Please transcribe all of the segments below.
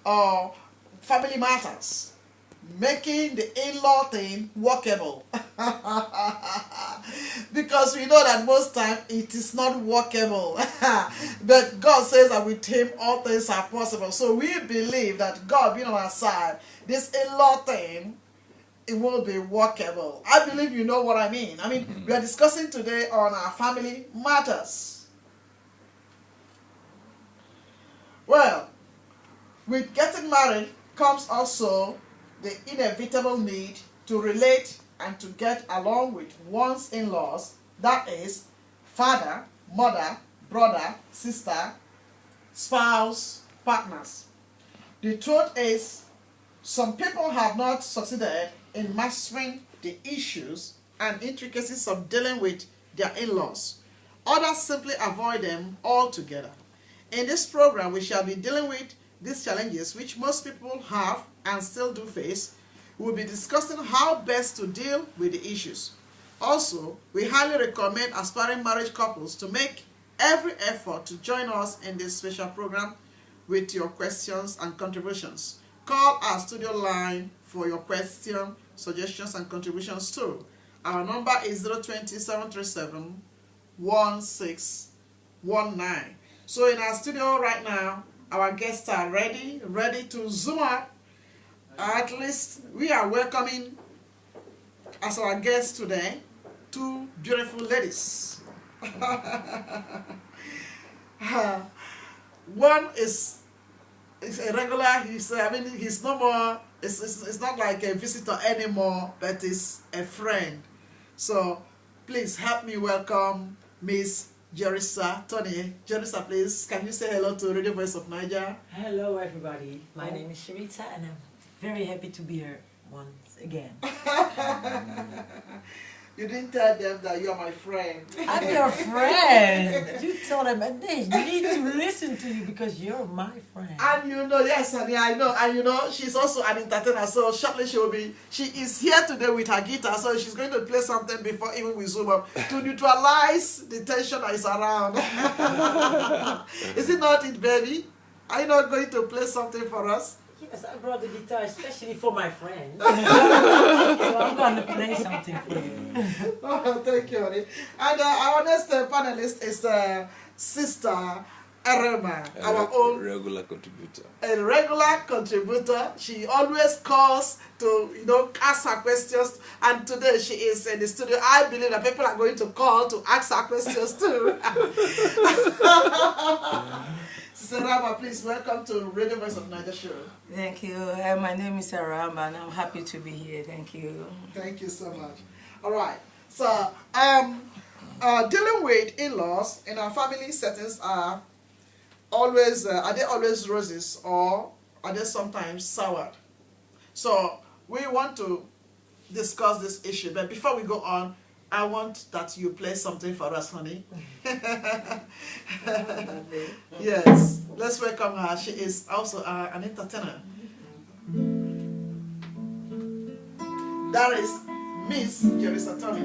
or family matters, making the in-law thing workable. Because we know that most time it is not workable. But God says that with him all things are possible. So we believe that God being on our side, this in-law thing, it will be workable. I believe you know what I mean. I mean, we are discussing today on our family matters. Well, with getting married comes also the inevitable need to relate and to get along with one's in-laws, that is, father, mother, brother, sister, spouse, partners. The truth is, some people have not succeeded in mastering the issues and intricacies of dealing with their in-laws. Others simply avoid them altogether. In this program, we shall be dealing with these challenges which most people have and still do face. We'll be discussing how best to deal with the issues. Also, we highly recommend aspiring marriage couples to make every effort to join us in this special program with your questions and contributions. Call our studio line for your question, suggestions, and contributions too. Our number is 020-737-1619. So in our studio right now, our guests are ready to zoom up. At least we are welcoming as our guests today two beautiful ladies. One is a regular. He's no more. It's not like a visitor anymore, but is a friend. So please help me welcome Miss Jeritza. Tony, Jeritza, please, can you say hello to Radio Voice of Naija? Hello, everybody. My name is Jeritza, and I'm very happy to be here once again. You didn't tell them that you're my friend. I'm your friend. You told them, and they need to listen to you because you're my friend. And you know, yes, honey, I know. And you know, she's also an entertainer. So shortly she is here today with her guitar. So she's going to play something before even we zoom up to neutralize the tension that is around. Is it not it, baby? Are you not going to play something for us? Yes, I brought the guitar especially for my friend. So I'm going to play something for you. Oh, thank you, honey. And our next panelist is Sister Ewura, our own regular contributor. A regular contributor. She always calls to, ask her questions. And today she is in the studio. I believe that people are going to call to ask her questions too. Sister Rama, please welcome to Radio Voice of Naija show. Thank you. My name is Rama, and I'm happy to be here. Thank you. Thank you so much. All right. So, dealing with in-laws in our family settings are they always roses, or are they sometimes soured? So we want to discuss this issue, but before we go on, I want that you play something for us, honey. Yes, let's welcome her. She is also an entertainer. That is Miss Jeritza Tony.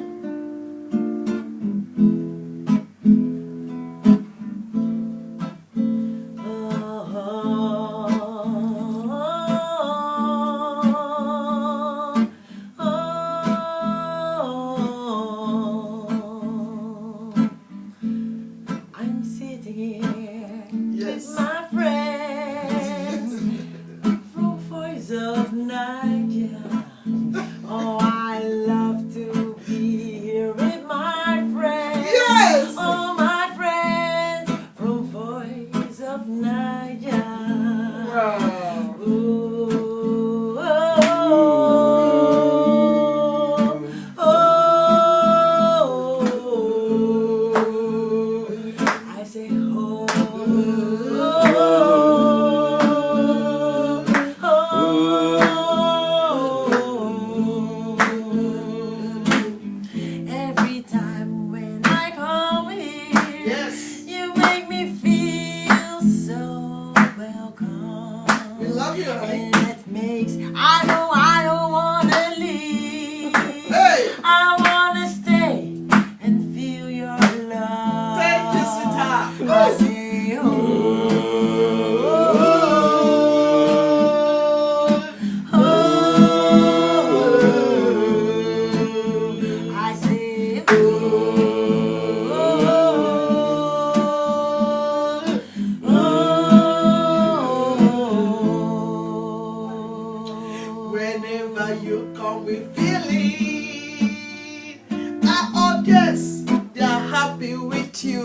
we feeling. Our audience, they are happy with you.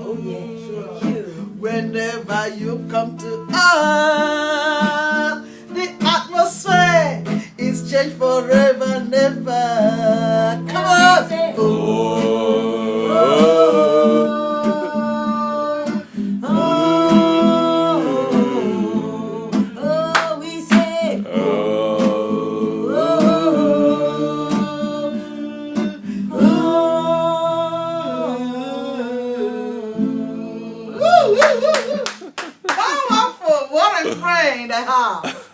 Oh yes, with you. Whenever you come to us, the atmosphere is changed forever and ever. Come on! We say, Powerful! What a friend I have.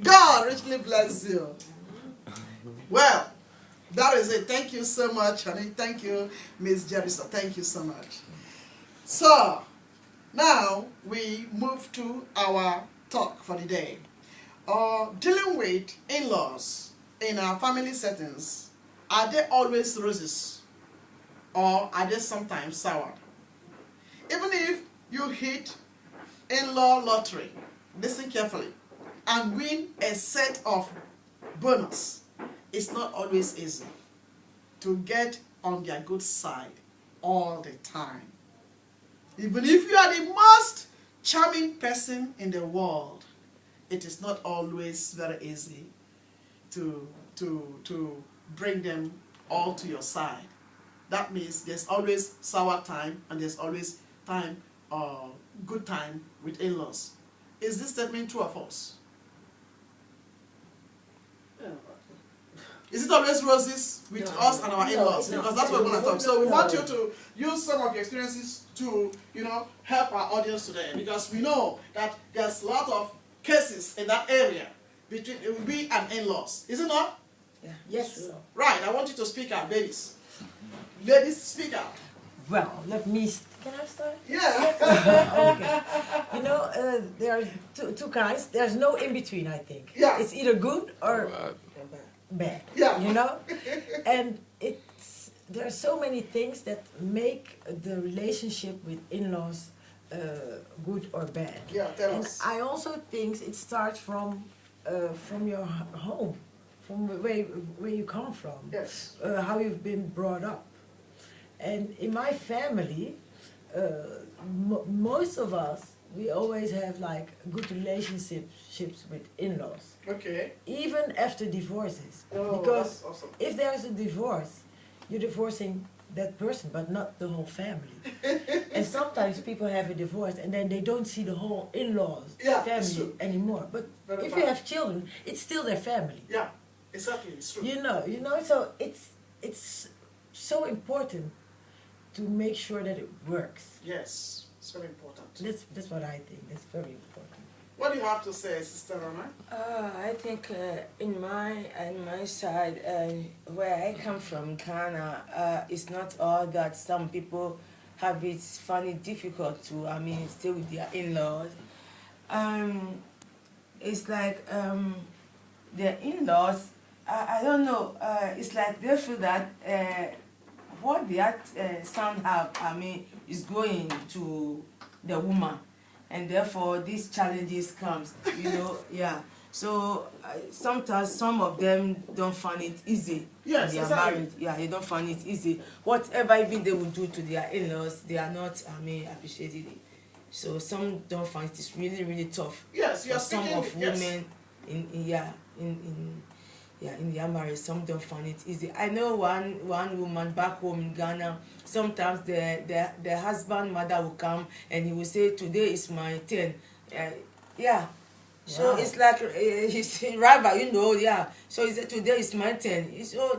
God richly bless you. Well, that is it. Thank you so much, honey. Thank you, Miss Jeritza. Thank you so much. So, now we move to our talk for the day. Dealing with in-laws in our family settings, are they always roses or are they sometimes sour? Even if you hit in-law lottery, listen carefully, and win a set of bonus, it's not always easy to get on their good side all the time. Even if you are the most charming person in the world, it is not always very easy to bring them all to your side. That means there's always sour time and there's always time, good time with in-laws. Is this statement true or false? Is it always roses with us and our in-laws? Because that's what we're going to talk. So we want you to use some of your experiences to, help our audience today. Because we know that there's a lot of cases in that area between we and in-laws. Is it not? yeah. Yes. Right. I want you to speak out, ladies. Ladies, speak out. Well, let me. Can I start? Yeah. Okay. There are two kinds. There's no in between. I think. Yeah. It's either good or bad. Yeah. And there are so many things that make the relationship with in-laws good or bad. Yeah. Tell And us. I also think it starts from your home, from where you come from, Yes. how you've been brought up. And in my family, most of us, we always have like good relationships with in-laws, Okay. even after divorces. Oh, Because that's awesome. if there's a divorce, you're divorcing that person, but not the whole family. And sometimes people have a divorce and then they don't see the whole in-laws Yeah, it's family true. anymore. But Very if bad. you have children, it's still their family. Yeah. Exactly. It's true. So it's so important to make sure that it works. Yes. It's very important. That's what I think. That's very important. What do you have to say, Sister Rama? I think in my side, where I come from, Ghana, it's not all that. Some people have it funny difficult to, stay with their in-laws. It's like their in-laws, I don't know, it's like they feel that what their son have, is going to the woman. And therefore, these challenges comes, yeah. So sometimes some of them don't find it easy. Yes, when they are exactly. married. Yeah, they don't find it easy. Whatever even they will do to their in-laws, they are not, appreciated it. So some don't find it really, really tough. Yes, you For are some speaking. of women in their marriage, some don't find it easy. I know one woman back home in Ghana, sometimes the husband mother will come and he will say, today is my turn. Yeah. So Wow. it's like he's a rival, yeah. So he said, today is my turn. So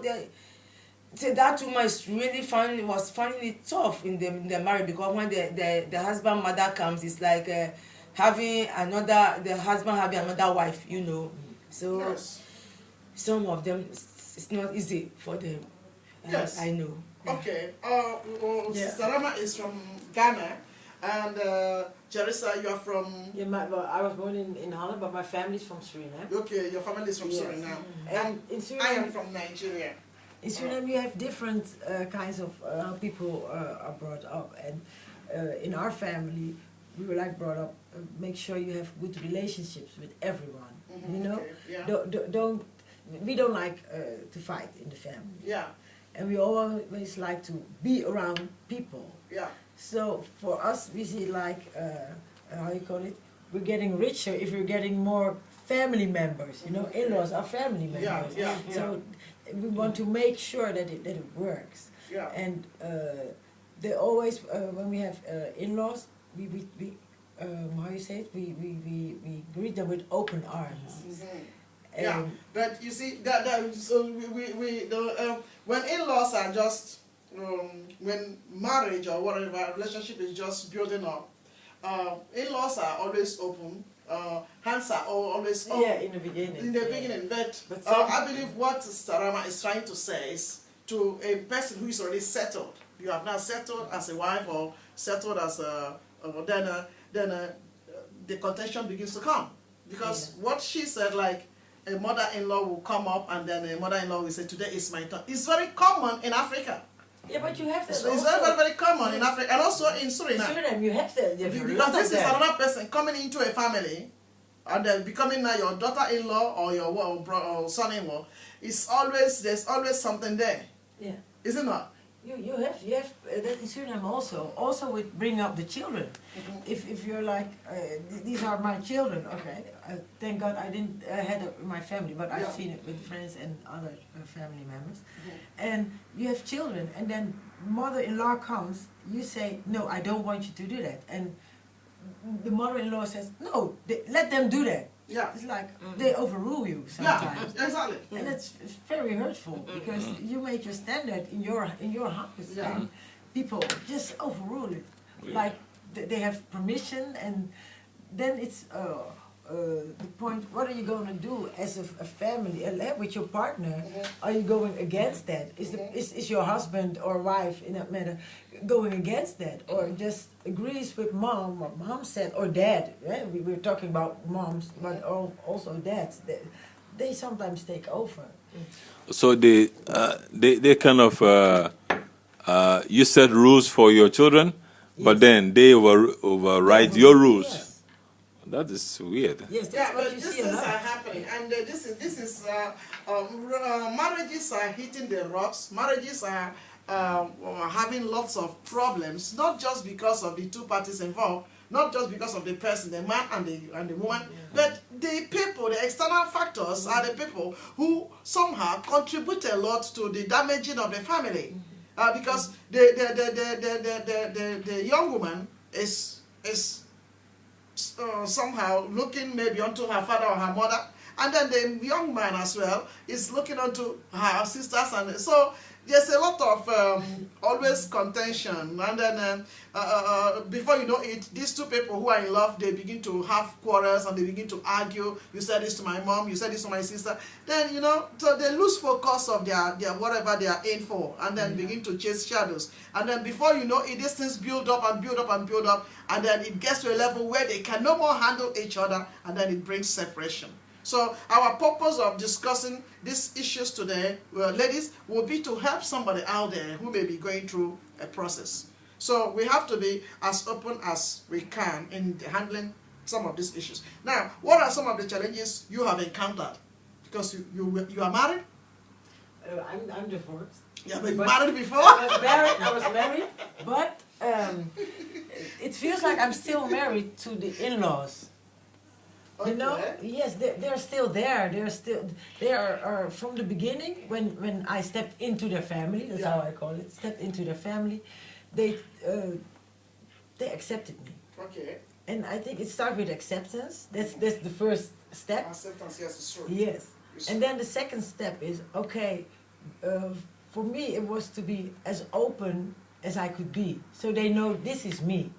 that woman is really was finding it tough in the marriage, because when the husband mother comes, it's like the husband having another wife, So Yes. some of them, it's not easy for them. Yes. I know. Okay. Yeah. Sister Rama is from Ghana, and Jeritza, you are from. Yeah, I was born in Holland, but my family's from Suriname. Okay, your family is from Yes. Suriname, And in I am Suriname, from Nigeria. in Suriname you have different kinds of how people are brought up. And in our family, we were like brought up, make sure you have good relationships with everyone. Okay, yeah. we don't like to fight in the family. Yeah. And we always like to be around people. Yeah. So for us, we see like, how you call it, we're getting richer if we're getting more family members. You know, in-laws are family members. Yeah. So we want to make sure that it works. Yeah. And they always, when we have in-laws, we how you say it, we greet them with open arms. Yeah, but you see that so when in-laws are just when marriage or whatever relationship is just building up, in-laws are always open. Hands are always open. Yeah, in the beginning. In the beginning, but I believe what Sarama is trying to say is to a person who is already settled. You have now settled as a wife or settled as a then the contention begins to come, because what she said, like a mother-in-law will come up and then a mother-in-law will say, today is my turn. It's very common in Africa. Yeah, but you have to. It's very common in Africa and also in Suriname. Suriname, you have to. Because this is another person coming into a family and then becoming now your daughter-in-law or your or son-in-law. There's always something there. Yeah. Is it not? You have that in Suriname also with bringing up the children. If you're like these are my children, okay, thank God I didn't had it in my family, but I've seen it with friends and other family members. And you have children, and then mother-in-law comes, you say, no, I don't want you to do that, and the mother-in-law says, no, let them do that. Yeah. It's like they overrule you sometimes. Yeah, exactly. And it's very hurtful because you make your standard in your house, and people just overrule it. Like they have permission, and then it's the point. What are you going to do as a family with your partner? Are you going against that? Is your husband or wife, in that matter, going against that, or just agrees with mom, what mom said, or dad? Yeah? We're talking about moms, but also dads. They sometimes take over. So they kind of you set rules for your children, but then they override your rules. Yes. That is weird. Yes, that's what but you this see a is lot. happening, and this is marriages are hitting the rocks. Marriages are having lots of problems, not just because of the two parties involved, not just because of the person, the man and the woman, but the people, the external factors are the people who somehow contribute a lot to the damaging of the family, because the young woman is somehow looking maybe onto her father or her mother, and then the young man as well is looking onto her sisters, and so there's a lot of always contention, and then before you know it, these two people who are in love, they begin to have quarrels and they begin to argue. You said this to my mom, you said this to my sister. Then, you know, so they lose focus of their whatever they are in for, and then begin to chase shadows. And then before you know it, these things build up and build up and build up, and then it gets to a level where they can no more handle each other, and then it brings separation. So our purpose of discussing these issues today, ladies, will be to help somebody out there who may be going through a process. So we have to be as open as we can in handling some of these issues. Now, what are some of the challenges you have encountered? Because you are married? I'm divorced. You have been married before? I was married, but it feels like I'm still married to the in-laws. Okay. You know, yes, they're still there. They are from the beginning when I stepped into their family. That's how I call it. Stepped into their family. They accepted me. Okay. And I think it starts with acceptance. That's the first step. Acceptance, yes, it's true. Yes. And then the second step is, okay, for me it was to be as open as I could be. So they know this is me.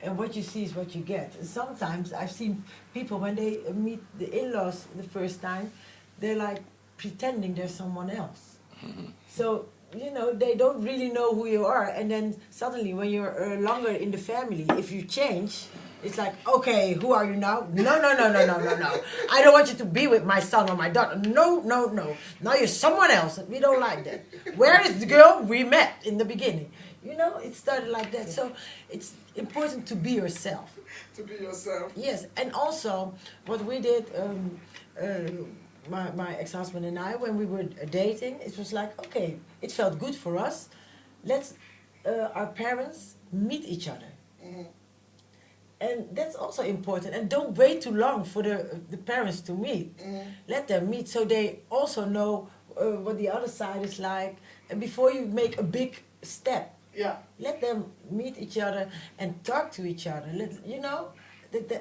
And what you see is what you get. And sometimes I've seen people, when they meet the in-laws the first time, they're like pretending they're someone else. So, you know, they don't really know who you are. And then suddenly when you're longer in the family, if you change, it's like, okay, who are you now? No. I don't want you to be with my son or my daughter. No. Now you're someone else. We don't like that. Where is the girl we met in the beginning? You know, it started like that. So it's important to be yourself. To be yourself. Yes, and also what we did, my ex-husband and I, when we were dating, it was like, okay, it felt good for us. Let's our parents meet each other. Mhm. And that's also important. And don't wait too long for the parents to meet. Mhm. Let them meet so they also know what the other side is like. And before you make a big step, Yeah. let them meet each other and talk to each other. You know,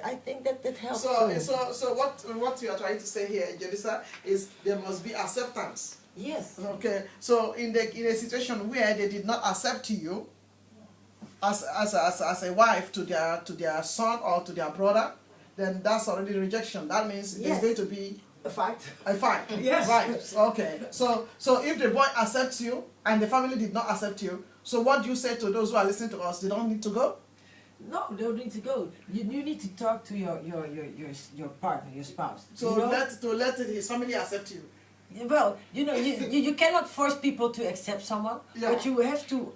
I think that helps too. So what you are trying to say here, Jeritza, is there must be acceptance. Yes. Okay. So in a situation where they did not accept you as a wife to their son or to their brother, then that's already rejection. That means there's Yes. going to be A fight. a fight. Yes. Right. Okay. So if the boy accepts you and the family did not accept you, so what do you say to those who are listening to us? They don't need to go? No, they don't need to go. You need to talk to your partner, your spouse. So you know? let his family accept you. Well, you know, you cannot force people to accept someone, Yeah. but you have to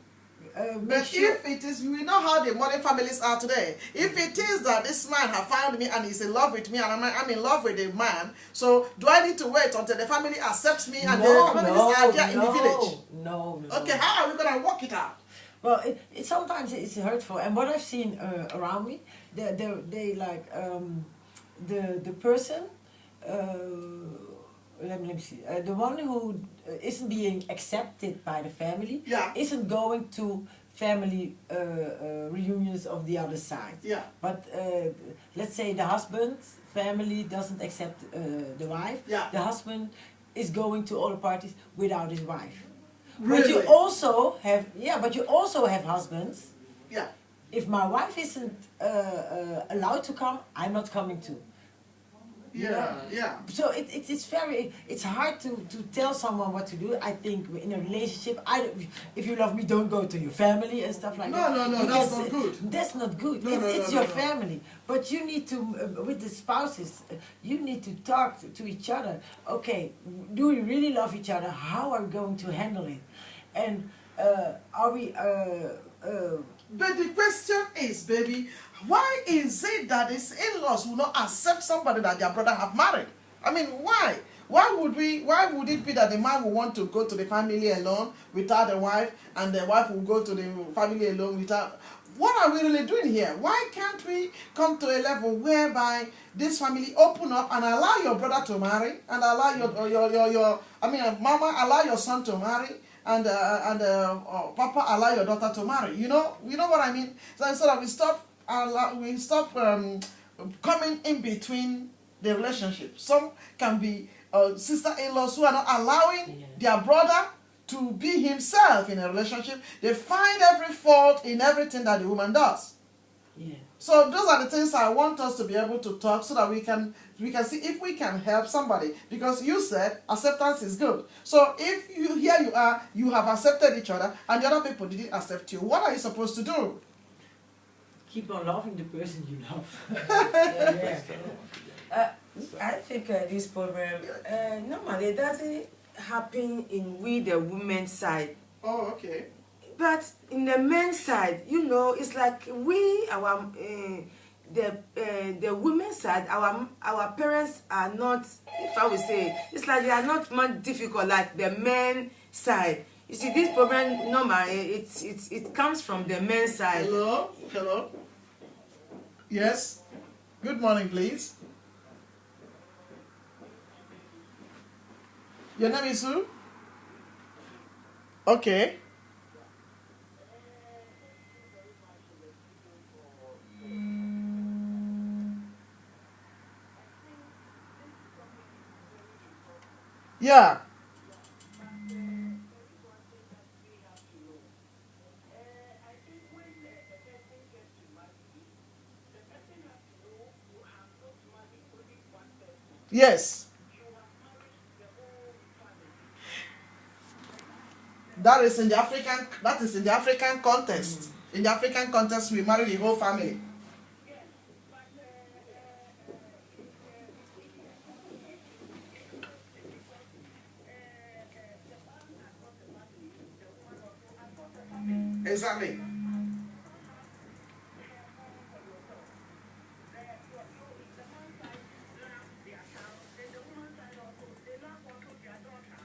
make But sure. if it is, we know how the modern families are today. If it is that this man has found me and he's in love with me and I'm in love with the man, so do I need to wait until the family accepts me and the families are there in the village? No. Okay, how are we going to work it out? Well, it sometimes it's hurtful, and what I've seen around me, they like the person. Let me see. The one who isn't being accepted by the family, Yeah. isn't going to family reunions of the other side. Yeah. But let's say the husband's family doesn't accept the wife. Yeah. The husband is going to all the parties without his wife. Really? But you also have husbands. Yeah. If my wife isn't allowed to come, I'm not coming too. Yeah. So it's hard to tell someone what to do. I think in a relationship, if you love me, don't go to your family and stuff like that. No, that's not good. That's not good. It's your family. But you need to, with the spouses, you need to talk to each other. Okay, do we really love each other? How are we going to handle it? And are we... But the question is, baby, why is it that his in-laws will not accept somebody that their brother have married? I mean, why? Why would it be that the man will want to go to the family alone without the wife, and the wife will go to the family alone without... What are we really doing here? Why can't we come to a level whereby this family open up and allow your brother to marry, and allow your mama allow your son to marry, and papa allow your daughter to marry? You know what I mean? So that we stop coming in between the relationship. Some can be sister-in-laws who are not allowing their brother to be himself in a relationship. They find every fault in everything that the woman does. Yeah. So those are the things I want us to be able to talk, so that we can see if we can help somebody. Because you said acceptance is good. So if you have accepted each other and the other people didn't accept you, what are you supposed to do? Keep on loving the person you love. I think this problem, normally it doesn't happen in the women's side. Oh, okay. But in the men's side, it's like the women's side, our parents are not, if I would say, it's like they are not much difficult like the men's side. You see, this problem, normally, it comes from the men's side. Hello? Yes? Good morning, please. Your name is who? Okay. Yeah. Yes. That is in the African context. In the African context, we marry the whole family. Exactly.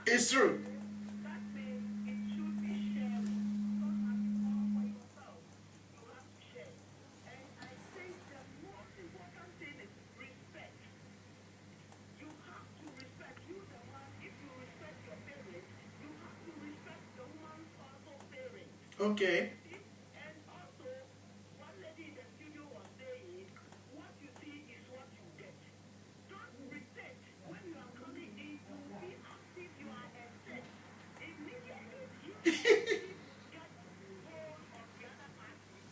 It's true. Okay.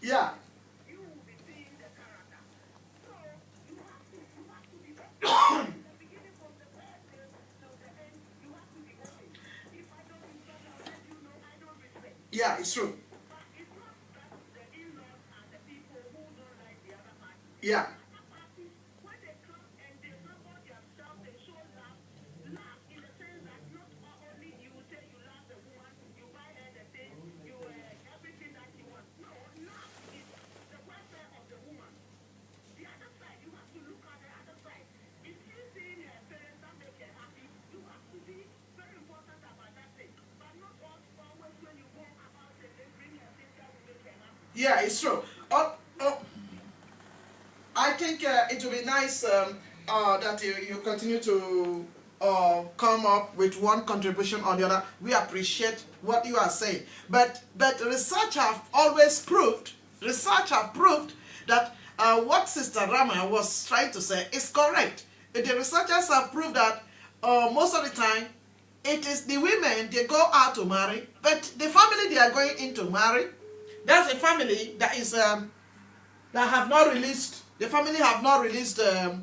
Yeah. Yeah, it's true. Yeah. Yeah, it's true. Oh, I think it will be nice that you continue to come up with one contribution or the other. We appreciate what you are saying. But research have always proved, that what Sister Rama was trying to say is correct. The researchers have proved that most of the time, it is the women, they go out to marry, but the family they are going in to marry, that's a family that is that have not released. The family have not released either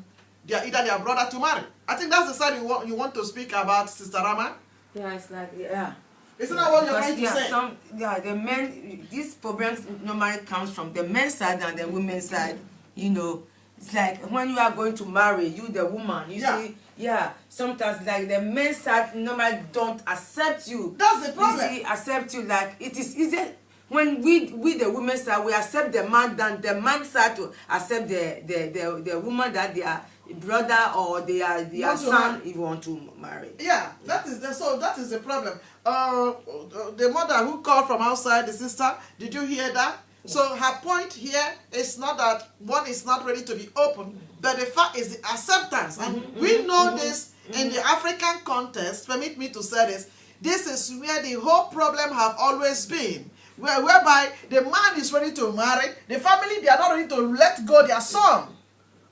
their brother to marry. I think that's the side you want to speak about, Sister Rama. Yeah, it's like, yeah. Isn't that what you're trying to say? The men, these problems normally comes from the men's side and the women's side. You know, it's like when you are going to marry, you the woman, you see, yeah, sometimes like the men's side normally don't accept you. That's the problem. You see, accept you, like it is easier when we the women's side, we accept the man than the man's side to accept the woman that their brother or their son if want to marry. Yeah, that is the problem. The mother who called from outside, the sister, did you hear that? So her point here is not that one is not ready to be open, but the fact is the acceptance. And we know this in the African context, permit me to say this, this is where the whole problem have always been. Whereby the man is ready to marry, the family, they are not ready to let go their son.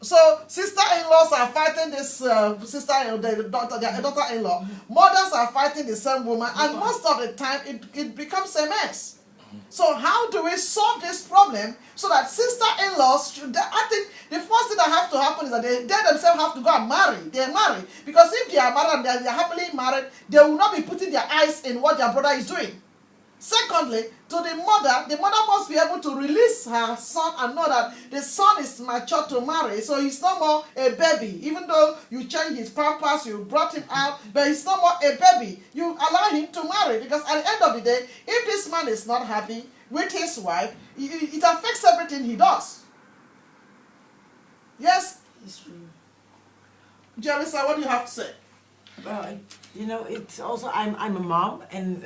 So sister-in-laws are fighting this their daughter-in-law. Mothers are fighting the same woman, and most of the time it becomes a mess. So how do we solve this problem so that sister-in-laws should? I think the first thing that has to happen is that they themselves have to go and marry. They marry, because if they are married and they are happily married, they will not be putting their eyes in what their brother is doing. Secondly, to the mother must be able to release her son and know that the son is mature to marry, so he's no more a baby. Even though you change his pampers, you brought him out, but he's no more a baby. You allow him to marry, because at the end of the day, if this man is not happy with his wife, it affects everything he does. Yes? It's true. Jeritza, what do you have to say? Well, you know, it's also, I'm a mom, and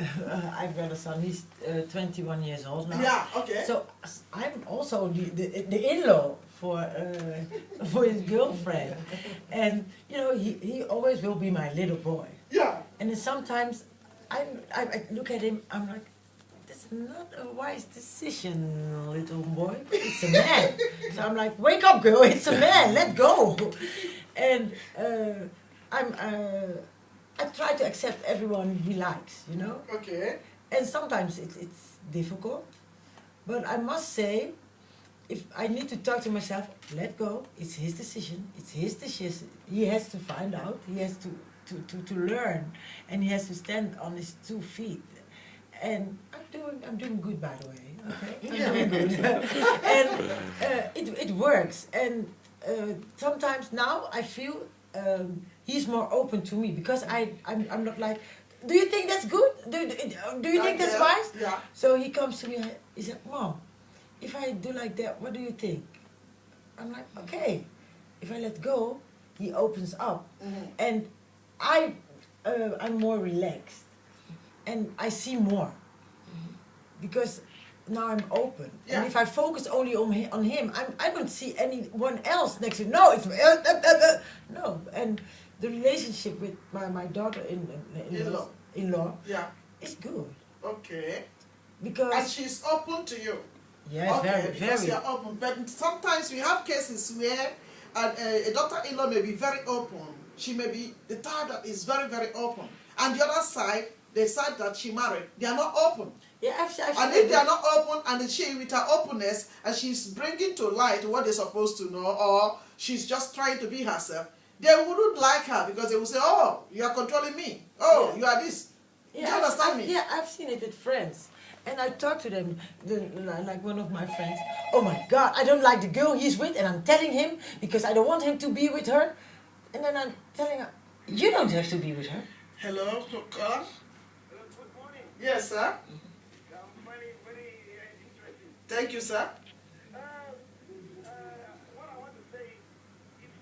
I've got a son, he's 21 years old now. Yeah, okay. So I'm also the in-law for his girlfriend. And, you know, he always will be my little boy. Yeah. And then sometimes I look at him, I'm like, that's not a wise decision, little boy. It's a man. So I'm like, wake up, girl, it's a man, let go. And I try to accept everyone he likes, you know? Okay. And sometimes it's difficult. But I must say, if I need to talk to myself, let go, it's his decision, it's his decision. He has to find out, he has to learn, and he has to stand on his 2 feet. And I'm doing good, by the way, okay? I'm doing good. And it works. And sometimes now I feel he's more open to me, because I'm not like, do you think that's good? Do you think that's wise? Yeah. So he comes to me, he said, Mom, if I do like that, what do you think? I'm like, okay. If I let go, he opens up. And I I'm more relaxed, and I see more, because now I'm open. Yeah. And if I focus only on him, I don't see anyone else next to him. No, it's no. And the relationship with my daughter in-law Yeah. is good, Okay. because And she's open to you. yes, Okay, because very. you're open. But sometimes we have cases where a daughter-in-law may be very open. She may be the type that is very, very open. And the other side, the side that she married, they are not open. Yeah, I've And if they are not open, and she, with her openness, and she's bringing to light what they're supposed to know, or she's just trying to be herself, they wouldn't like her, because they will say, oh, you are controlling me. Oh, Yeah. you are this. Do you understand me? Yeah, I've seen it with friends. And I talk to them, like one of my friends, oh my God, I don't like the girl he's with, and I'm telling him because I don't want him to be with her. And then I'm telling her, you don't have to be with her. Hello, caller? Good morning. Yes, sir. I'm very, very interesting. Thank you, sir. What I want to say, if you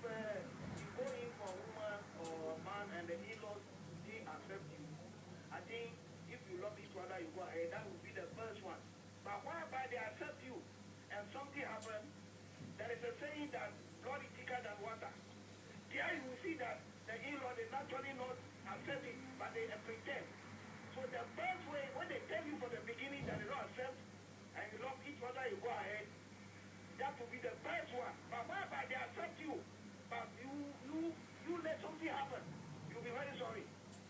go in for a woman or a man and the in-laws, they accept you, I think if you love each other, you go ahead, that would be the first one. But whereby they accept you and something happens, there is a saying that blood is thicker than water. There you will see that the in-law, they naturally not accept it, but they pretend. So the first way, when they tell you from the beginning that they don't accept and you love each other, you go ahead, that will be the first one. But whereby they accept you, but you let something happen, you'll be very sorry.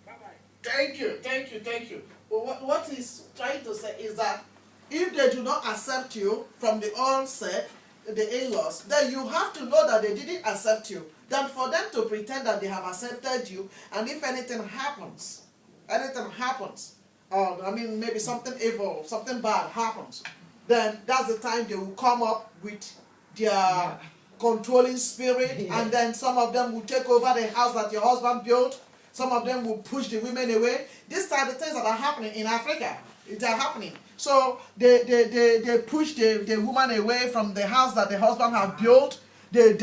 Bye-bye. Thank you, thank you, thank you. Well, what he's trying to say is that if they do not accept you from the onset, the in-laws, then you have to know that they didn't accept you. Then for them to pretend that they have accepted you, and if anything happens, or I mean maybe something evil, something bad happens, then that's the time they will come up with their controlling spirit, and then some of them will take over the house that your husband built. Some of them will push the women away. These are the things that are happening in Africa. They are happening. So they push the woman away from the house that the husband have built. They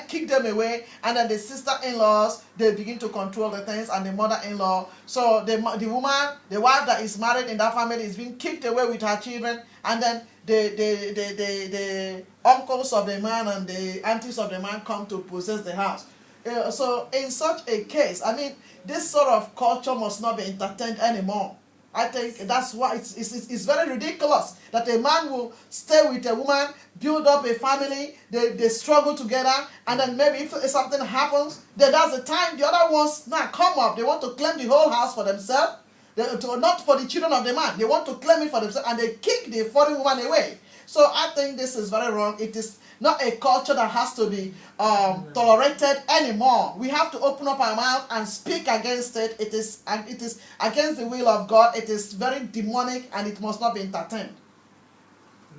kick them away, and then the sister-in-laws, they begin to control the things, and the mother-in-law. So the woman, the wife that is married in that family is being kicked away with her children, and then the uncles of the man and the aunties of the man come to possess the house. So in such a case, I mean, this sort of culture must not be entertained anymore. I think that's why it's very ridiculous that a man will stay with a woman, build up a family, they struggle together, and then maybe if something happens, then that's the time the other ones now come up. They want to claim the whole house for themselves, not for the children of the man. They want to claim it for themselves, and they kick the foreign woman away. So I think this is very wrong. It is not a culture that has to be tolerated anymore. We have to open up our mouth and speak against it. It is against the will of God. It is very demonic, and it must not be entertained.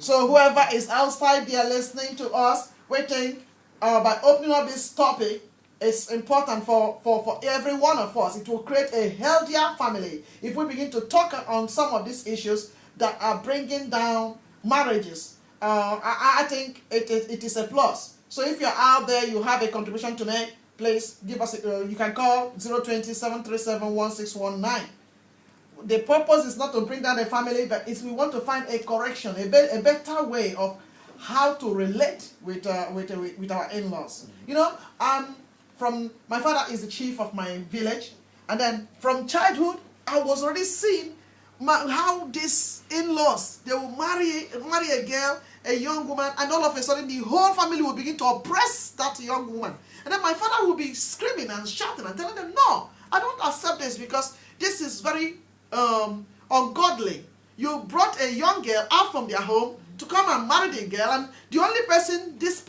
So whoever is outside there listening to us, we think by opening up this topic, it's important for every one of us. It will create a healthier family if we begin to talk on some of these issues that are bringing down marriages. I think it is a plus. So if you're out there, you have a contribution to make, please give us you can call 020-737-1619. The purpose is not to bring down a family, but it's we want to find a correction, a better way of how to relate with our in-laws. You know, from my father is the chief of my village, and then from childhood I was already seeing how these in-laws, they will marry a girl, a young woman, and all of a sudden the whole family will begin to oppress that young woman. And then my father will be screaming and shouting and telling them, no, I don't accept this, because this is very ungodly. You brought a young girl out from their home to come and marry the girl, and the only person this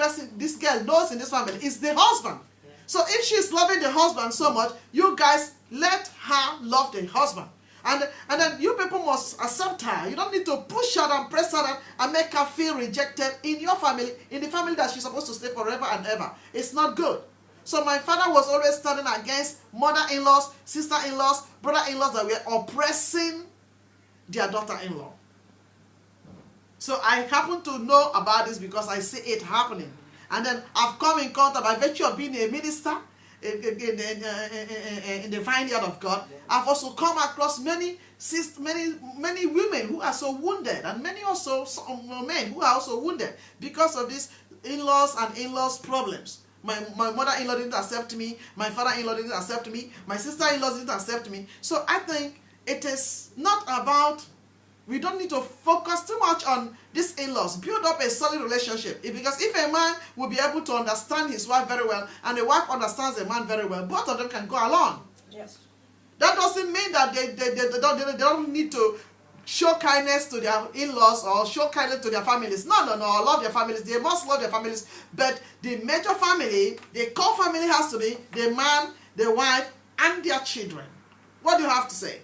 girl knows in this family is the husband. Yeah. So if she's loving the husband so much, you guys let her love the husband. And then you people must accept her. You don't need to push her and press her and make her feel rejected in your family, in the family that she's supposed to stay forever and ever. It's not good. So my father was always standing against mother-in-laws, sister-in-laws, brother-in-laws that were oppressing their daughter-in-law. So I happen to know about this because I see it happening. And then I've come in contact by virtue of being a minister in the vineyard of God, I've also come across many women who are so wounded, and many also some men who are also wounded because of these in-laws and in-laws problems. My mother-in-law didn't accept me, my father-in-law didn't accept me, my sister-in-law didn't accept me. So I think it is not about, we don't need to focus too much on these in-laws. Build up a solid relationship. Because if a man will be able to understand his wife very well, and the wife understands the man very well, both of them can go along. Yes. That doesn't mean that they don't need to show kindness to their in-laws or show kindness to their families. No, love their families. They must love their families. But the major family, the core family has to be the man, the wife, and their children. What do you have to say?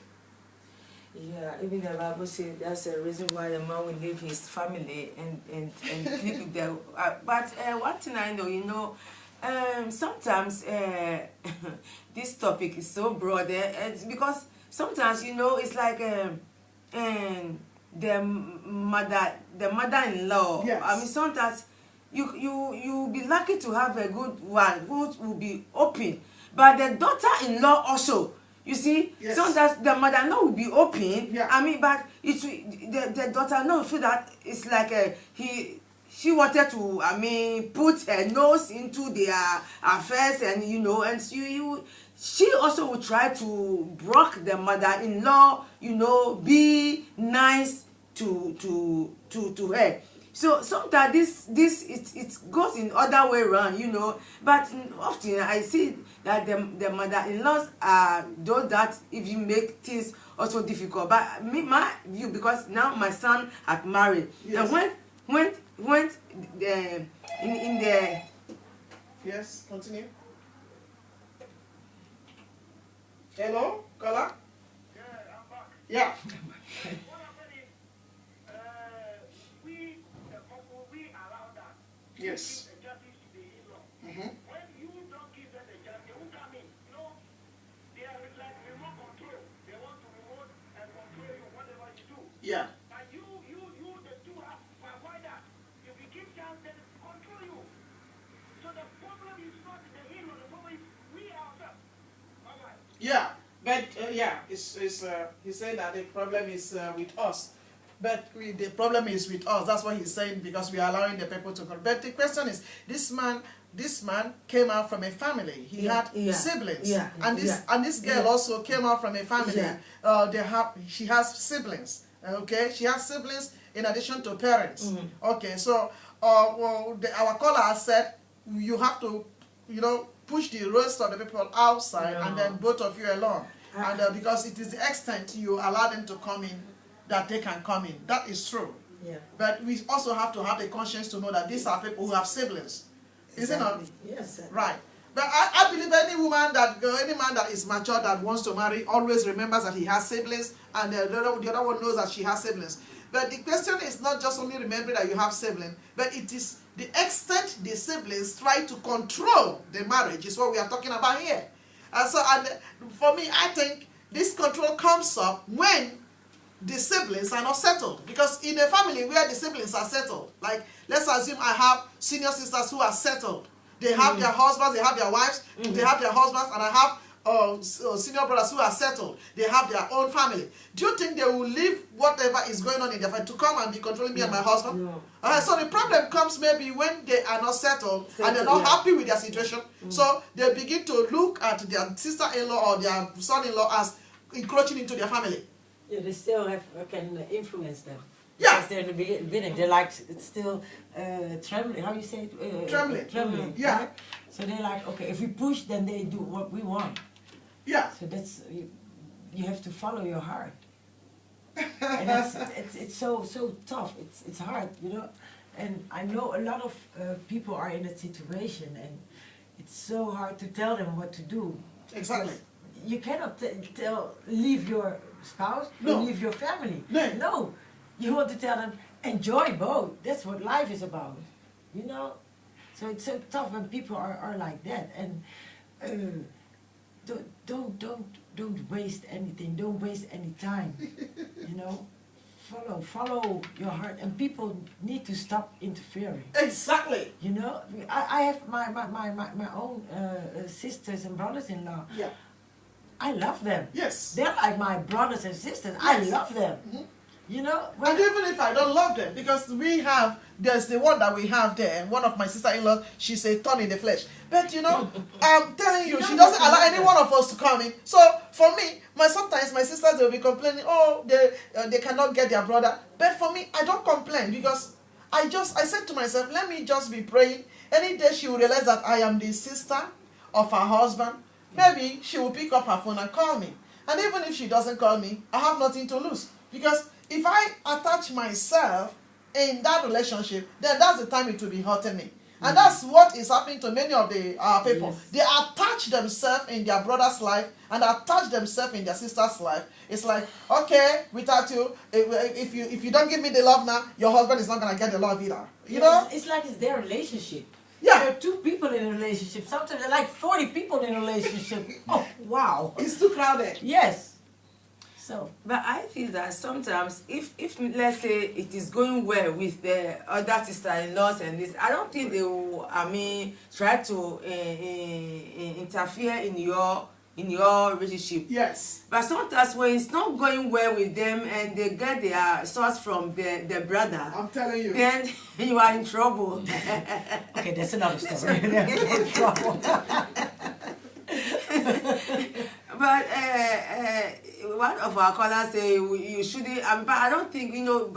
Yeah, even the Bible says that's a reason why the man will leave his family and keep it there. But one thing I know, sometimes this topic is so broad, because sometimes it's like the mother-in-law. Yes. I mean, sometimes you be lucky to have a good one who will be open, but the daughter-in-law also. You see, yes. Sometimes the mother-in-law will be open. Yeah. I mean, but the daughter-in-law feel that it's like she wanted to, put her nose into their affairs, and and she also will try to block the mother-in-law, be nice to her. So sometimes it goes in other way around, but often I see that the mother-in-laws are those that if you make things also difficult. But my view, because now my son had married, yes. And when in the yes, continue. Hello, caller? Yeah, I'm back. Yeah. What happened is, the couple, we allow that. Yes. Give the justice to the in-law. Mm-hmm. When you don't give them the justice, they won't come in. They are like remote control. They want to remote and control you, whatever you do. Yeah. But you, the two have to avoid that. If you give chance, then control you. So the problem is not the in-law, the problem is we ourselves. All right. Yeah, but he said that the problem is with us. But the problem is with us. That's what he's saying, because we are allowing the people to go. But the question is, this man came out from a family. He had siblings. Yeah. And this girl also came out from a family. Yeah. She has siblings. Okay, she has siblings in addition to parents. Mm-hmm. Okay, so our caller has said you have to, push the rest of the people outside, and then both of you alone. And because it is the extent you allow them to come in, that they can come in. That is true. Yeah. But we also have to have the conscience to know that these are people who have siblings. Is it not? Yes. Right. But I believe any man that is mature that wants to marry always remembers that he has siblings, and the other one knows that she has siblings. But the question is not just only remembering that you have siblings, but it is the extent the siblings try to control the marriage is what we are talking about here. And for me, I think this control comes up when the siblings are not settled. Because in a family where the siblings are settled, like let's assume I have senior sisters who are settled. They have their husbands, they have their wives, they have their husbands, and I have senior brothers who are settled. They have their own family. Do you think they will leave whatever is going on in their family to come and be controlling me and my husband? No. So the problem comes maybe when they are not settled and they're not happy with their situation. So they begin to look at their sister-in-law or their son-in-law as encroaching into their family. Yeah, they still can influence them. Yeah. Because they're in the beginning, they're like still trembling. How you say it? Trembling. Trembling. Yeah. Right? So they're like, okay, if we push, then they do what we want. Yeah. So that's you have to follow your heart. And it's so tough. It's hard, And I know a lot of people are in that situation, and it's so hard to tell them what to do. Exactly. You cannot leave your spouse or leave your family. No. You want to tell them, enjoy both. That's what life is about, So it's so tough when people are like that. And don't waste anything. Don't waste any time. follow your heart, and people need to stop interfering. Exactly. You know, I have my own sisters and brothers-in-law. Yeah. I love them. Yes. They're like my brothers and sisters. I love them. You know? And even if I don't love them, because there's the one that we have there, and one of my sister-in-law, she's a thorn in the flesh. But you know, I'm telling you, she doesn't allow any one of us to come in. So for me, sometimes my sisters will be complaining, oh, they cannot get their brother. But for me, I don't complain, because I said to myself, let me just be praying. Any day she will realize that I am the sister of her husband, maybe she will pick up her phone and call me. And even if she doesn't call me, I have nothing to lose. Because if I attach myself in that relationship, then that's the time it will be hurting me. And that's what is happening to many of the people. Yes. They attach themselves in their brother's life and attach themselves in their sister's life. It's like, okay, without you, if you don't give me the love now, your husband is not going to get the love either. You know? It's like it's their relationship. Yeah. There are two people in a relationship. Sometimes there are like 40 people in a relationship. Oh, wow. It's too crowded. Yes. So, But I feel that sometimes, if let's say it is going well with the other sister-in-laws and this, I don't think they will, try to interfere in your relationship. Yes. But sometimes when it's not going well with them and they get their source from the brother, I'm telling you. then you are in trouble. okay, that's another story. No trouble. But one of our callers say you shouldn't. But I don't think you.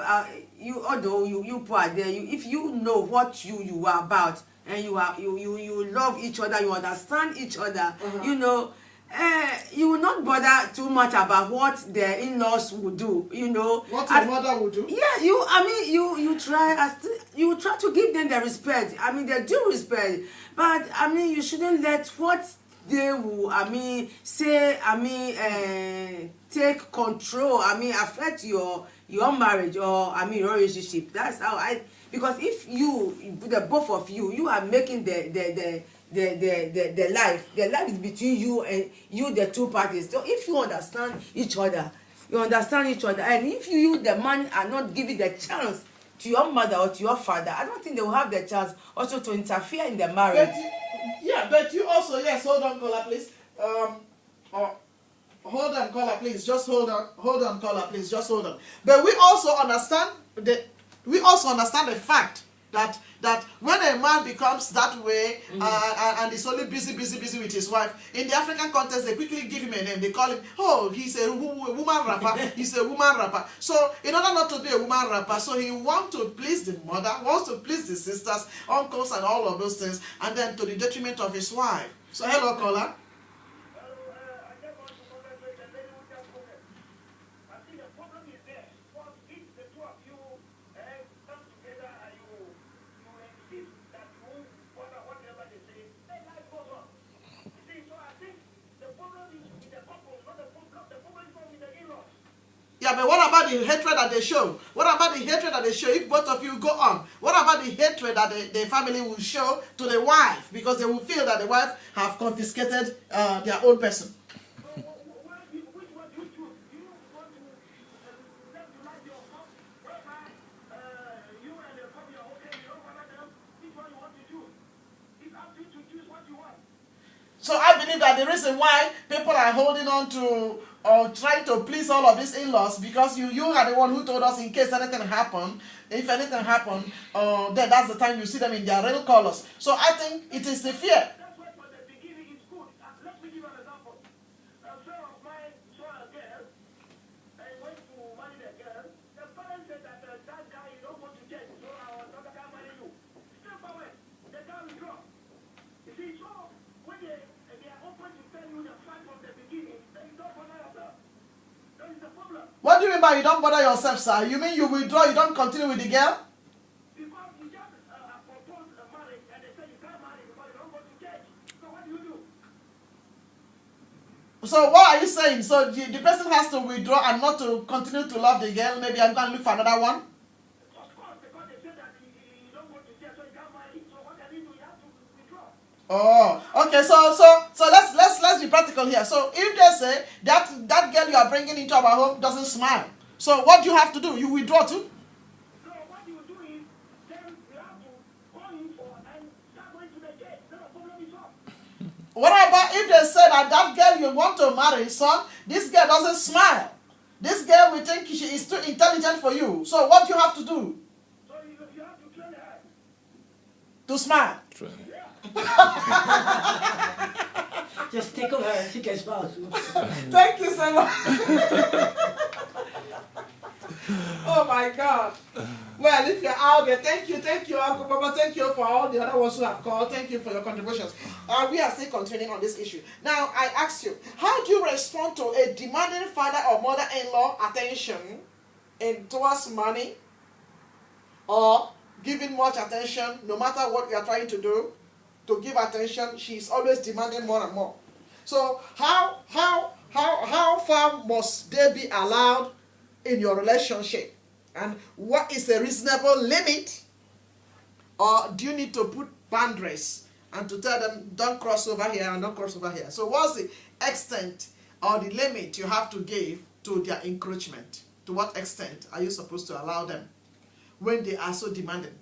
Although you put out there, if you know what you are about and you love each other, you understand each other. You will not bother too much about what the in-laws will do. What your mother will do. Yeah, you try to give them the respect. The due respect. But you shouldn't let what they will say take control, affect your marriage or your relationship. That's how because if the both of you are making the life is between you and the two parties. So if you understand each other, and if you the man are not giving the chance to your mother or to your father, I don't think they will have the chance also to interfere in the marriage. But you also, yes, hold on, caller, please. Hold on, caller, please. Just hold on. Hold on, caller, please. Just hold on. But we also understand the fact that when a man becomes that way and is only busy with his wife, in the African context, they quickly give him a name. They call him, oh, he's a woman rapper. He's a woman rapper. So in order not to be a woman rapper, so he wants to please the mother, wants to please the sisters, uncles, and all of those things, and then to the detriment of his wife. So hello, caller. Yeah, but what about the hatred that they show? What about the hatred that they show if both of you go on? What about the hatred that the family will show to the wife because they will feel that the wife have confiscated their own person? So I believe that the reason why people are holding on to or trying to please all of these in-laws because you are the one who told us in case anything happen, if anything happen, then that's the time you see them in their real colors. So I think it is the fear. That's why for the beginning it's good. Let me give an example. A friend of mine saw a girl and went to marry the girl. The parents said that that guy you don't go to church, so our daughter can't marry you. Step away. The guy will drop. You see, so when they are open to tell you the fact from the beginning, then you don't bother yourself. That is the problem. What do you mean by you don't bother yourself, sir? You mean you withdraw, you don't continue with the girl? Because you just propose a marriage and they say you can't marry because you don't go to church. So what do you do? So what are you saying? So the person has to withdraw and not to continue to love the girl? Maybe I'm going to look for another one? Of course, because they say that you don't go to church, so you can't marry. So what can you do? You have to withdraw. Oh, okay. So let's be practical here. So if they say that girl you are bringing into our home doesn't smile, So what do you have to do? You withdraw too? So what you do is, then you have to call him for and start going to the gate. Then the problem is solved. What about if they say that girl you want to marry, son, this girl doesn't smile. This girl, we think she is too intelligent for you. So what do you have to do? So you have to train her. To smile. Just tickle her and she can smile. Thank you so much. Oh my God. Well, if you're out there, thank you, Uncle Baba. Thank you for all the other ones who have called. Thank you for your contributions. We are still continuing on this issue. Now, I ask you, how do you respond to a demanding father or mother-in-law attention towards money, or giving much attention, no matter what you are trying to do, to give attention, she's always demanding more and more. So how far must they be allowed in your relationship? And what is a reasonable limit? Or do you need to put boundaries and to tell them, don't cross over here and don't cross over here? So what's the extent or the limit you have to give to their encroachment? To what extent are you supposed to allow them when they are so demanding?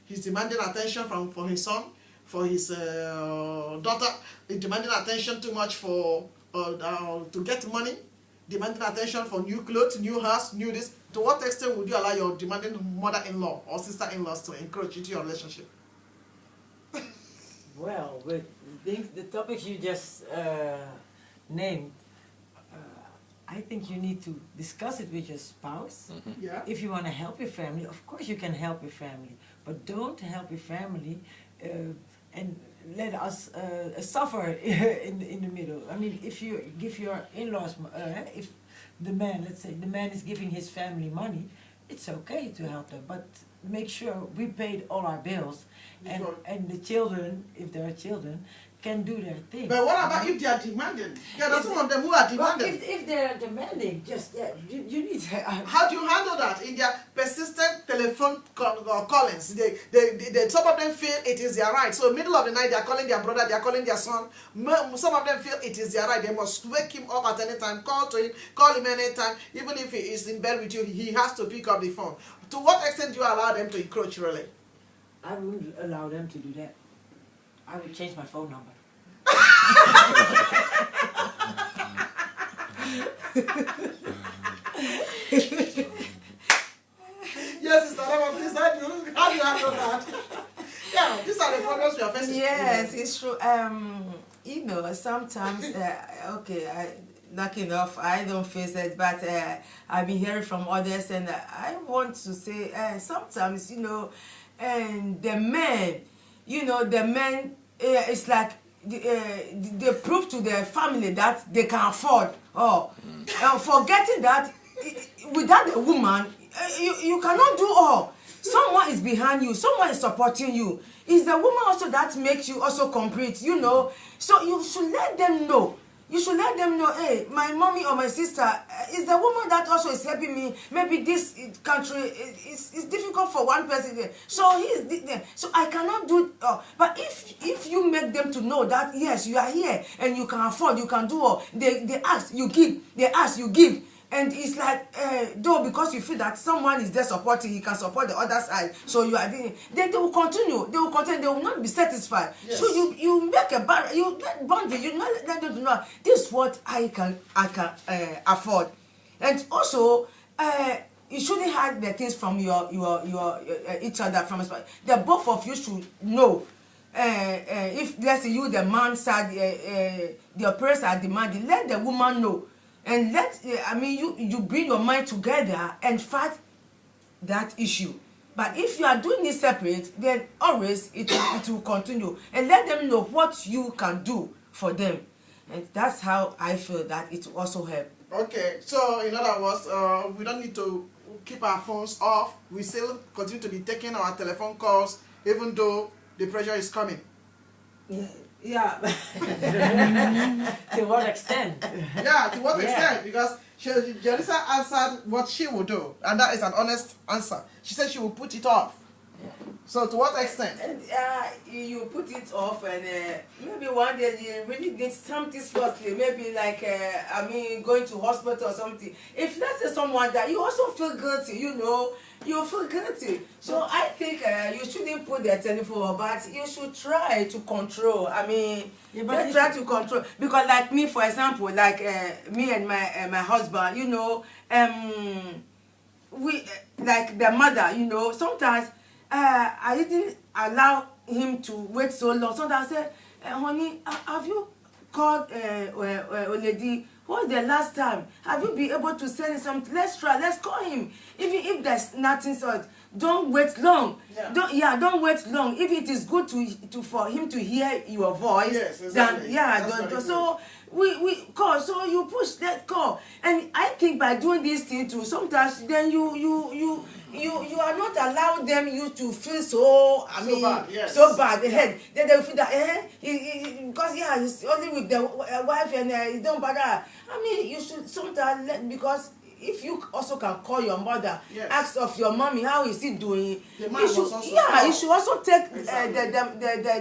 He's demanding attention for his son, for his daughter. He's demanding attention too much for to get money, demanding attention for new clothes, new house, new this. To what extent would you allow your demanding mother-in-law or sister-in-laws to encroach into your relationship? Well, with the topics you just named, I think you need to discuss it with your spouse. Mm-hmm. Yeah. If you want to help your family, of course you can help your family, but don't help your family and let us suffer in the middle. I mean, if you give your in-laws, if the man, let's say, the man is giving his family money, it's okay to help them, but make sure we paid all our bills, and the children, if there are children, can do their thing. But what about if they are demanding? There are some of them who are demanding. If they are demanding, just you need to. How do you handle that in their persistent telephone callings? Some of them feel it is their right. So middle of the night, they are calling their brother, they are calling their son. Some of them feel it is their right. They must wake him up at any time, call him anytime. Even if he is in bed with you, he has to pick up the phone. To what extent do you allow them to encroach, really? I wouldn't allow them to do that. I would change my phone number. Yes, Sister Rama, please, how do you handle that? Yeah, these are the problems we are facing. Yes, it's true. You know, sometimes, lucky enough, I don't face it, but I've been hearing from others, and I want to say, sometimes, you know, and the men, it's like they prove to their family that they can afford. Forgetting that without a woman, you cannot do all. Someone is behind you. Someone is supporting you. It's the woman also that makes you also complete, you know. So you should let them know. You should let them know, hey, my mommy or my sister is the woman that also is helping me. Maybe this country is difficult for one person. So so I cannot do. But if you make them to know that yes, you are here and you can afford, you can do all. They ask, you give. They ask, you give. And it's like, though, because you feel that someone is there supporting, he can support the other side, so you are doing, they will continue. They will continue. They will not be satisfied. Yes. So you make a barrier, you get bondage. You not let them know this is what I can afford. And also, you shouldn't hide the things from your each other from us. The both of you should know. If let's say you, the man side, the parents are demanding, let the woman know. And you bring your mind together and fight that issue. But if you are doing it separate, then always it will continue. And let them know what you can do for them. And that's how I feel that it will also help. Okay, so in other words, we don't need to keep our phones off. We still continue to be taking our telephone calls, even though the pressure is coming. Yeah. To what extent? Yeah, to what extent? Because Jeritza answered what she would do, and that is an honest answer. She said she will put it off. Yeah. So to what extent? And you put it off, and maybe one day you really need something seriously, maybe like going to hospital or something. If let's say someone that you also feel guilty, you feel guilty. So I think you shouldn't put the telephone, but you should try to control. but Try to control, because like me, for example, like me and my husband, we like the mother, sometimes I didn't allow him to wait so long. Sometimes I said, honey, have you called Oledi? What's the last time? Have you been able to send something? Let's try, let's call him. Even if there's nothing, so don't wait long. Yeah. Don't wait long. If it is good to for him to hear your voice, yes, exactly. then so we call. So you push that call, and I think by doing this thing too, sometimes then you are not allowing them to feel so bad, yes. so bad ahead. Then they feel that because he's only with the wife and he don't bother. You should sometimes because if you also can call your mother, yes. ask of your mommy how is he doing. The man You should, must also call. you should also take Exactly.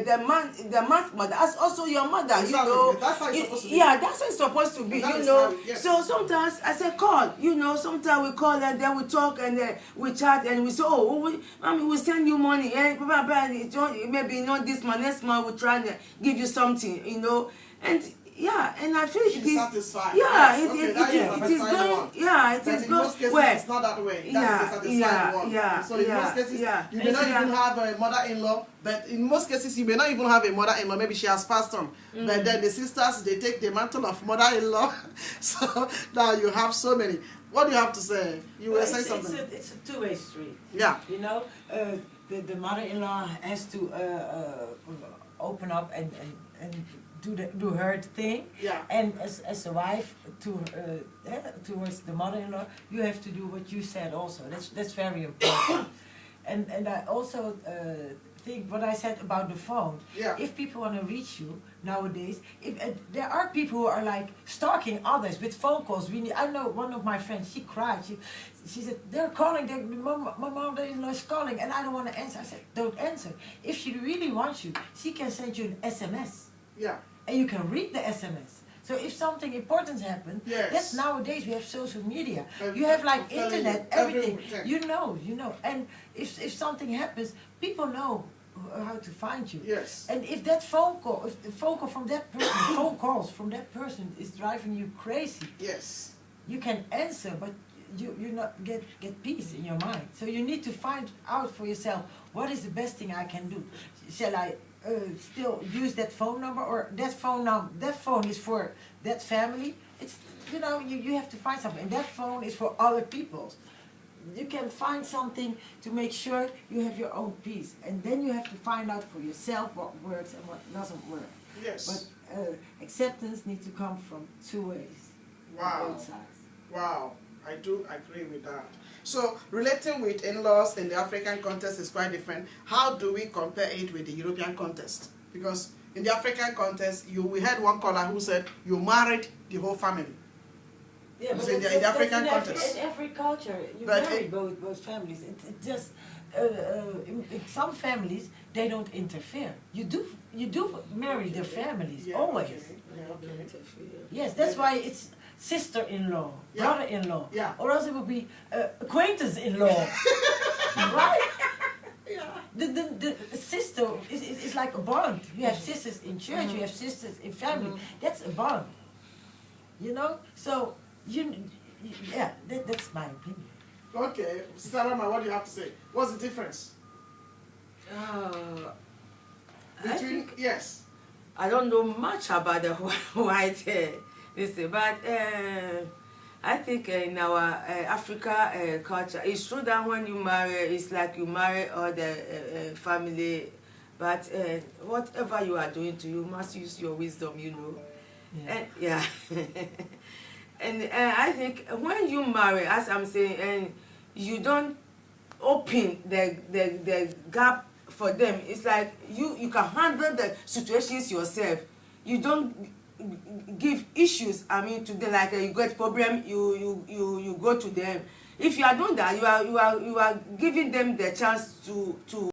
the man's mother as also your mother. Exactly. That's how it's supposed to be. Yeah, that's how it's supposed to be. That is how, yes. So sometimes I say call. Sometimes we call and then we talk and we chat and we say, mommy, we send you money. Maybe not this month, next month we'll try to give you something. And and I feel She's it is satisfied. Yeah, Yes. it Okay, is going. Yeah, it But is in most cases, going. it's not that way. Yeah, That is a satisfied one. yeah, So in yeah, most cases, yeah. you may not even have a mother-in-law, but in most cases, you may not even have a mother-in-law. Maybe she has passed on. But then the sisters, they take the mantle of mother-in-law. So now you have so many. What do you have to say? You were saying something. It's a two-way street. Yeah. The mother-in-law has to open up and do her thing. Yeah. And as a wife towards the mother-in-law, you have to do what you said also. That's very important. and I also think what I said about the phone. Yeah. If people want to reach you nowadays, there are people who are like stalking others with phone calls. I know one of my friends. She cried. She said they're calling. My mother-in-law is calling, and I don't want to answer. I said don't answer. If she really wants you, she can send you an SMS. Yeah. And you can read the SMS. So if something important happens, Yes. that's nowadays we have social media. And You have like I'm telling internet, you, everything. everything. You know. And if something happens, people know how to find you. Yes. And if that phone call, if the phone call from that person, phone calls from that person is driving you crazy, Yes. you can answer, but you not get peace in your mind. So you need to find out for yourself, what is the best thing I can do? Shall I still use that phone number, or that phone is for that family? It's you have to find something, and that phone is for other people. You can find something to make sure you have your own peace, and then you have to find out for yourself what works and what doesn't work. Yes. But acceptance needs to come from two ways. Wow. Both sides. Wow. I do agree with that. So relating with in-laws in the African context is quite different. How do we compare it with the European context? Because in the African context, we had one caller who said you married the whole family. Yeah, but in the African context. In every culture, you But marry both families. It just in some families they don't interfere. You do marry their families Yeah, always. okay. Yeah, okay. Yes, that's why it's sister-in-law, Yeah. brother-in-law, Yeah. or else it would be acquaintance-in-law, right? Yeah. The sister is like a bond. You have sisters in church, you have sisters in family. That's a bond, So that's my opinion. Okay, Sarama, what do you have to say? What's the difference I between? think Yes. I don't know much about the white but I think in our Africa culture, it's true that when you marry, it's like you marry all the family, but whatever you are doing you must use your wisdom, Yeah. And I think when you marry, as I'm saying, and you don't open the gap for them, it's like you can handle the situations yourself. You don't give issues to them, like you get problem, you go to them. If you are doing that, you are giving them the chance to